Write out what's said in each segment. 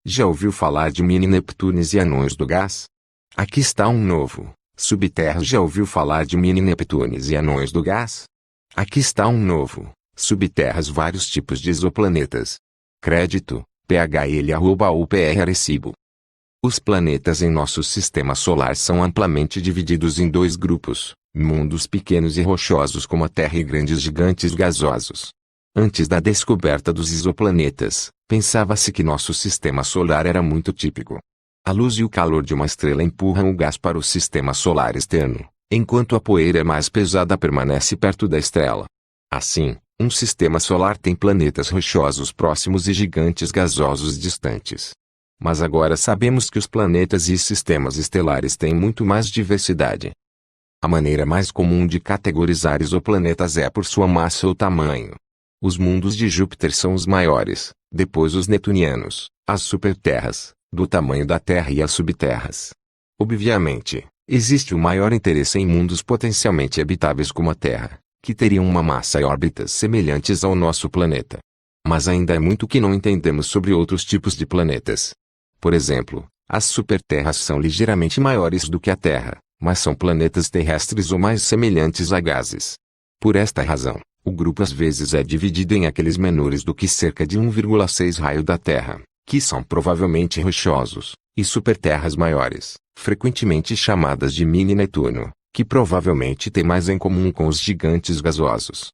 Já ouviu falar de mini-Neptunes e anões do gás? Aqui está um novo. Subterras. Já ouviu falar de mini-Neptunes e anões do gás? Aqui está um novo. Subterras. Vários tipos de exoplanetas. Crédito, PHL@UPR Arecibo. Os planetas em nosso sistema solar são amplamente divididos em dois grupos, mundos pequenos e rochosos como a Terra e grandes gigantes gasosos. Antes da descoberta dos exoplanetas, pensava-se que nosso sistema solar era muito típico. A luz e o calor de uma estrela empurram o gás para o sistema solar externo, enquanto a poeira mais pesada permanece perto da estrela. Assim, um sistema solar tem planetas rochosos próximos e gigantes gasosos distantes. Mas agora sabemos que os planetas e sistemas estelares têm muito mais diversidade. A maneira mais comum de categorizar exoplanetas é por sua massa ou tamanho. Os mundos de Júpiter são os maiores, depois os netunianos, as superterras, do tamanho da Terra e as subterras. Obviamente, existe o maior interesse em mundos potencialmente habitáveis como a Terra, que teriam uma massa e órbitas semelhantes ao nosso planeta. Mas ainda é muito que não entendemos sobre outros tipos de planetas. Por exemplo, as superterras são ligeiramente maiores do que a Terra, mas são planetas terrestres ou mais semelhantes a gases. Por esta razão, o grupo às vezes é dividido em aqueles menores do que cerca de 1,6 raio da Terra, que são provavelmente rochosos, e superterras maiores, frequentemente chamadas de mini-Netuno, que provavelmente têm mais em comum com os gigantes gasosos.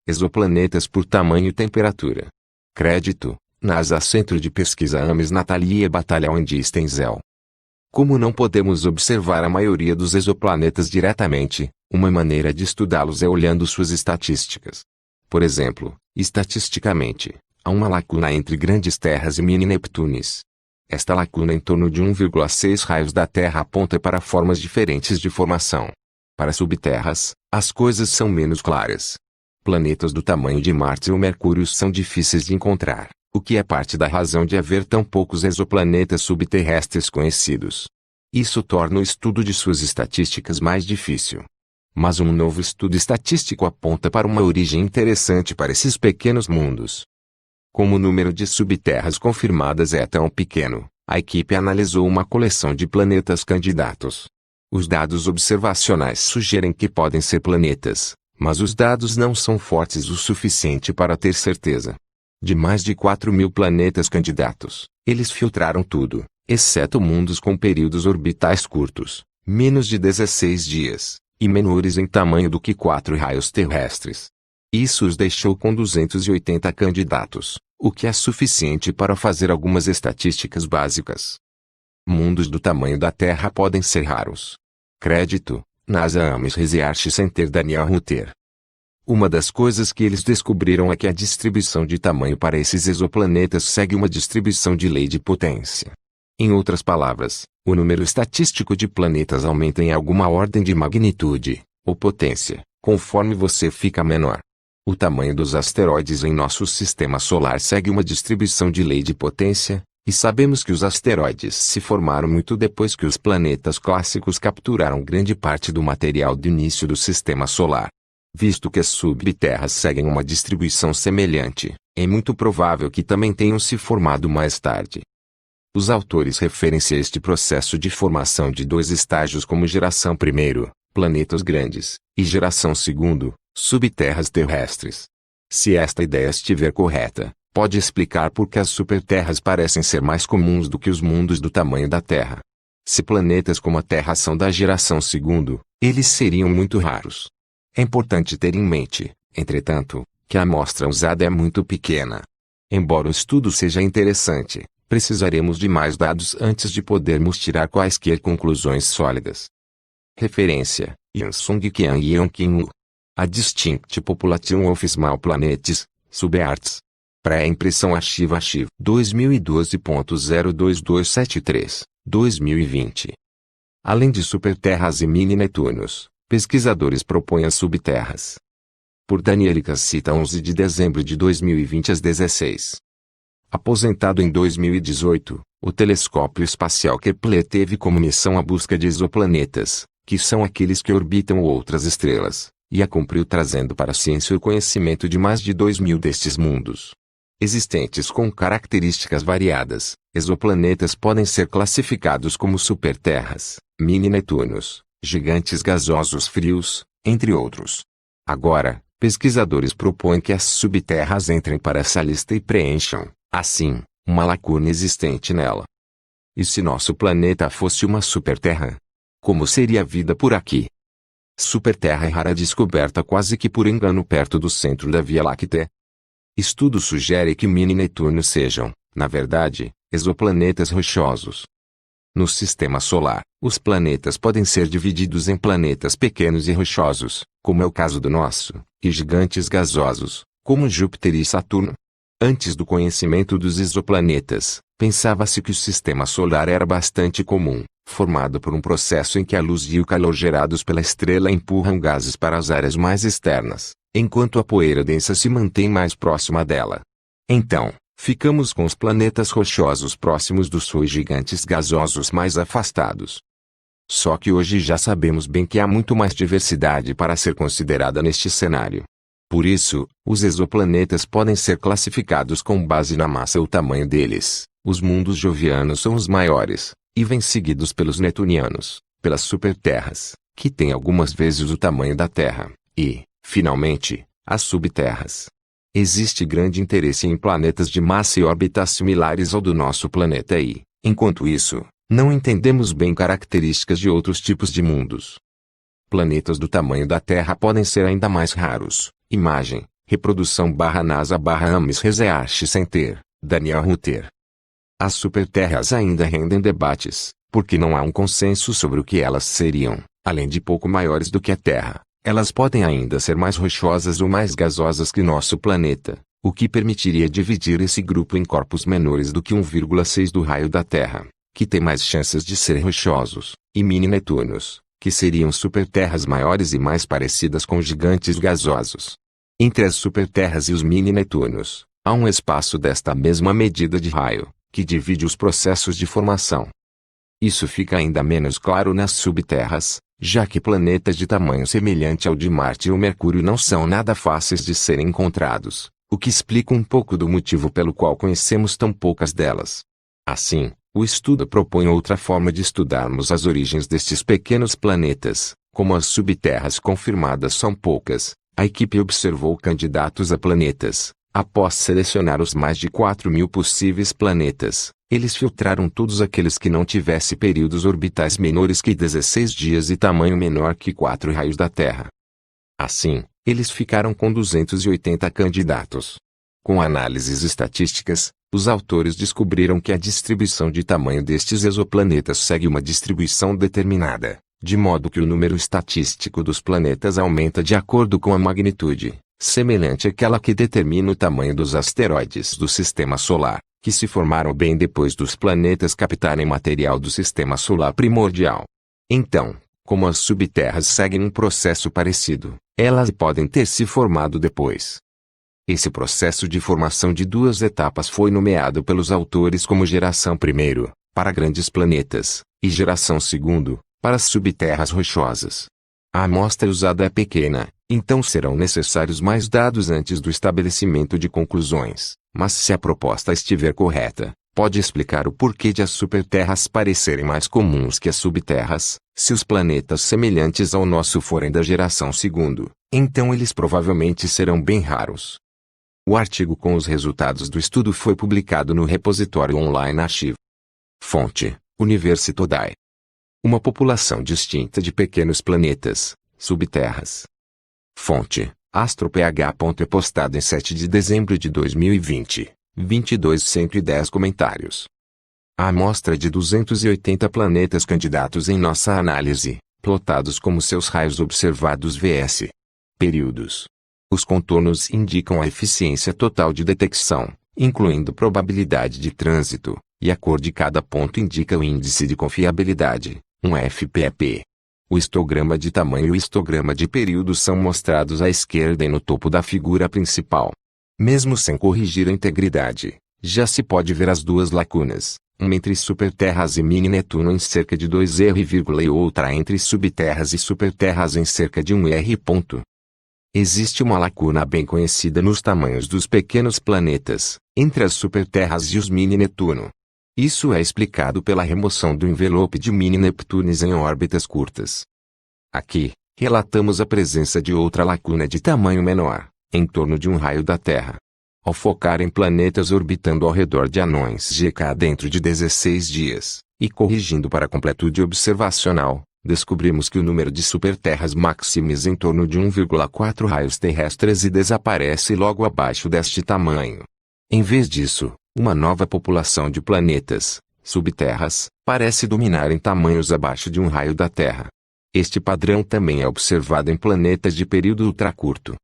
Exoplanetas por tamanho e temperatura. Crédito, NASA Centro de Pesquisa Ames Natalia Batalhão de Stenzel. Como não podemos observar a maioria dos exoplanetas diretamente, uma maneira de estudá-los é olhando suas estatísticas. Por exemplo, estatisticamente, há uma lacuna entre grandes terras e mini-Neptunes. Esta lacuna em torno de 1,6 raios da Terra aponta para formas diferentes de formação. Para subterras, as coisas são menos claras. Planetas do tamanho de Marte ou Mercúrio são difíceis de encontrar, o que é parte da razão de haver tão poucos exoplanetas subterrestres conhecidos. Isso torna o estudo de suas estatísticas mais difícil. Mas um novo estudo estatístico aponta para uma origem interessante para esses pequenos mundos. Como o número de subterras confirmadas é tão pequeno, a equipe analisou uma coleção de planetas candidatos. Os dados observacionais sugerem que podem ser planetas, mas os dados não são fortes o suficiente para ter certeza. De mais de 4.000 planetas candidatos, eles filtraram tudo, exceto mundos com períodos orbitais curtos, menos de 16 dias, e menores em tamanho do que 4 raios terrestres. Isso os deixou com 280 candidatos, o que é suficiente para fazer algumas estatísticas básicas. Mundos do tamanho da Terra podem ser raros. Crédito, NASA Ames Research Center Daniel Rutter. Uma das coisas que eles descobriram é que a distribuição de tamanho para esses exoplanetas segue uma distribuição de lei de potência. Em outras palavras, o número estatístico de planetas aumenta em alguma ordem de magnitude, ou potência, conforme você fica menor. O tamanho dos asteroides em nosso sistema solar segue uma distribuição de lei de potência, e sabemos que os asteroides se formaram muito depois que os planetas clássicos capturaram grande parte do material do início do sistema solar. Visto que as subterras seguem uma distribuição semelhante, é muito provável que também tenham se formado mais tarde. Os autores referenciam este processo de formação de dois estágios como geração primeiro, planetas grandes, e geração segundo, subterras terrestres. Se esta ideia estiver correta, pode explicar por que as superterras parecem ser mais comuns do que os mundos do tamanho da Terra. Se planetas como a Terra são da geração segundo, eles seriam muito raros. É importante ter em mente, entretanto, que a amostra usada é muito pequena. Embora o estudo seja interessante, precisaremos de mais dados antes de podermos tirar quaisquer conclusões sólidas. Referência: Yansung Qian e Yongqing Wu. A Distinct Population of Small Planets, Subarts. Pré-impressão Archivo 2012.02273, 2020. Além de superterras e mini-Netunos, pesquisadores propõem as subterras. Por Daniel Cassita, 11 de dezembro de 2020 às 16. Aposentado em 2018, o telescópio espacial Kepler teve como missão a busca de exoplanetas, que são aqueles que orbitam outras estrelas, e a cumpriu trazendo para a ciência o conhecimento de mais de 2.000 destes mundos. existentes com características variadas. Exoplanetas podem ser classificados como superterras, mini-Netunos, gigantes gasosos frios, entre outros. Agora, pesquisadores propõem que as subterras entrem para essa lista e preencham, assim, uma lacuna existente nela. E se nosso planeta fosse uma superterra? Como seria a vida por aqui? Superterra é rara descoberta quase que por engano perto do centro da Via Láctea. Estudo sugere que mini-Netunos sejam, na verdade, exoplanetas rochosos. No Sistema Solar, os planetas podem ser divididos em planetas pequenos e rochosos, como é o caso do nosso, e gigantes gasosos, como Júpiter e Saturno. Antes do conhecimento dos exoplanetas, pensava-se que o Sistema Solar era bastante comum, formado por um processo em que a luz e o calor gerados pela estrela empurram gases para as áreas mais externas, enquanto a poeira densa se mantém mais próxima dela. Então, ficamos com os planetas rochosos próximos do Sol e gigantes gasosos mais afastados. Só que hoje já sabemos bem que há muito mais diversidade para ser considerada neste cenário. Por isso, os exoplanetas podem ser classificados com base na massa ou tamanho deles. Os mundos jovianos são os maiores, e vêm seguidos pelos netunianos, pelas superterras, que têm algumas vezes o tamanho da Terra, e, finalmente, as subterras. Existe grande interesse em planetas de massa e órbita similares ao do nosso planeta e, enquanto isso, não entendemos bem características de outros tipos de mundos. Planetas do tamanho da Terra podem ser ainda mais raros. Imagem, reprodução/NASA/Ames Research Center, Daniel Rutter. As superterras ainda rendem debates, porque não há um consenso sobre o que elas seriam, além de pouco maiores do que a Terra. Elas podem ainda ser mais rochosas ou mais gasosas que nosso planeta, o que permitiria dividir esse grupo em corpos menores do que 1,6 do raio da Terra, que tem mais chances de serem rochosos, e mini-Netunos, que seriam superterras maiores e mais parecidas com gigantes gasosos. Entre as superterras e os mini-Netunos, há um espaço desta mesma medida de raio, que divide os processos de formação. Isso fica ainda menos claro nas subterras, já que planetas de tamanho semelhante ao de Marte ou Mercúrio não são nada fáceis de serem encontrados, o que explica um pouco do motivo pelo qual conhecemos tão poucas delas. Assim, o estudo propõe outra forma de estudarmos as origens destes pequenos planetas. Como as subterras confirmadas são poucas, a equipe observou candidatos a planetas. Após selecionar os mais de 4.000 possíveis planetas, eles filtraram todos aqueles que não tivessem períodos orbitais menores que 16 dias e tamanho menor que 4 raios da Terra. Assim, eles ficaram com 280 candidatos. Com análises estatísticas, os autores descobriram que a distribuição de tamanho destes exoplanetas segue uma distribuição determinada, de modo que o número estatístico dos planetas aumenta de acordo com a magnitude, semelhante àquela que determina o tamanho dos asteroides do Sistema Solar, que se formaram bem depois dos planetas captarem material do Sistema Solar primordial. Então, como as subterras seguem um processo parecido, elas podem ter se formado depois. Esse processo de formação de duas etapas foi nomeado pelos autores como geração primeiro, para grandes planetas, e geração segundo, para subterras rochosas. A amostra usada é pequena, então serão necessários mais dados antes do estabelecimento de conclusões, mas se a proposta estiver correta, pode explicar o porquê de as superterras parecerem mais comuns que as subterras. Se os planetas semelhantes ao nosso forem da geração segundo, então eles provavelmente serão bem raros. O artigo com os resultados do estudo foi publicado no repositório online Archive. Fonte: Universo Todai. Uma população distinta de pequenos planetas, subterras. Fonte: AstroPH. Postado em 7 de dezembro de 2020. 22.110 comentários. A amostra de 280 planetas candidatos em nossa análise, plotados como seus raios observados vs. períodos. Os contornos indicam a eficiência total de detecção, incluindo probabilidade de trânsito, e a cor de cada ponto indica o índice de confiabilidade, um FPP. O histograma de tamanho e o histograma de período são mostrados à esquerda e no topo da figura principal. Mesmo sem corrigir a integridade, já se pode ver as duas lacunas, uma entre superterras e mini-Netuno em cerca de 2 R, e outra entre subterras e superterras em cerca de 1 R. Existe uma lacuna bem conhecida nos tamanhos dos pequenos planetas, entre as superterras e os mini-Netuno. Isso é explicado pela remoção do envelope de mini-Neptunes em órbitas curtas. Aqui, relatamos a presença de outra lacuna de tamanho menor, em torno de um raio da Terra. Ao focar em planetas orbitando ao redor de anões GK dentro de 16 dias, e corrigindo para a completude observacional, descobrimos que o número de superterras maximiza em torno de 1,4 raios terrestres e desaparece logo abaixo deste tamanho. Em vez disso, uma nova população de planetas, subterras, parece dominar em tamanhos abaixo de um raio da Terra. Este padrão também é observado em planetas de período ultracurto.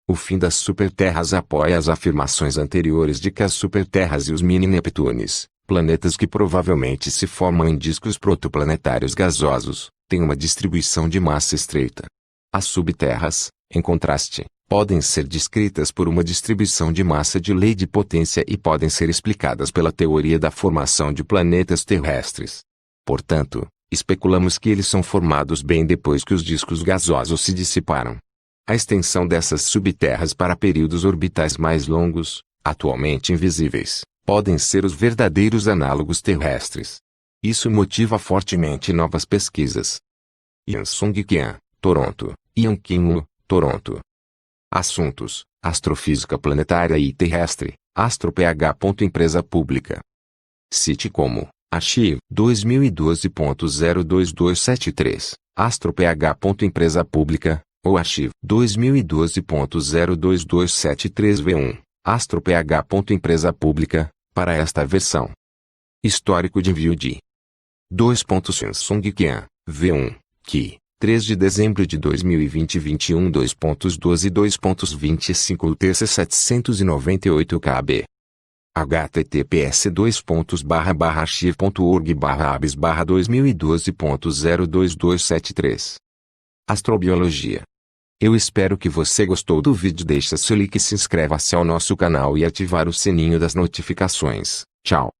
O fim das superterras apoia as afirmações anteriores de que as superterras e os mini-Neptunes, planetas que provavelmente se formam em discos protoplanetários gasosos, têm uma distribuição de massa estreita. As subterras, em contraste, podem ser descritas por uma distribuição de massa de lei de potência e podem ser explicadas pela teoria da formação de planetas terrestres. Portanto, especulamos que eles são formados bem depois que os discos gasosos se dissiparam. A extensão dessas subterras para períodos orbitais mais longos, atualmente invisíveis, podem ser os verdadeiros análogos terrestres. Isso motiva fortemente novas pesquisas. Yansong Qian, Toronto, Ian Kim, Toronto. Assuntos: Astrofísica planetária e terrestre, AstroPH. Empresa pública. Cite como: Archive 2012.02273, AstroPH. Empresa pública, ou Archive 2012.02273V1, AstroPH. Empresa pública, para esta versão. Histórico de envio de Yansong Qian, V1, Qi, 3 de dezembro de 2020 21 2.12 2.25 UTC 798 KB. https://archive.org/abs/2012.02273. Astrobiologia. Eu espero que você gostou do vídeo. Deixe seu like e se inscreva-se ao nosso canal e ativar o sininho das notificações. Tchau.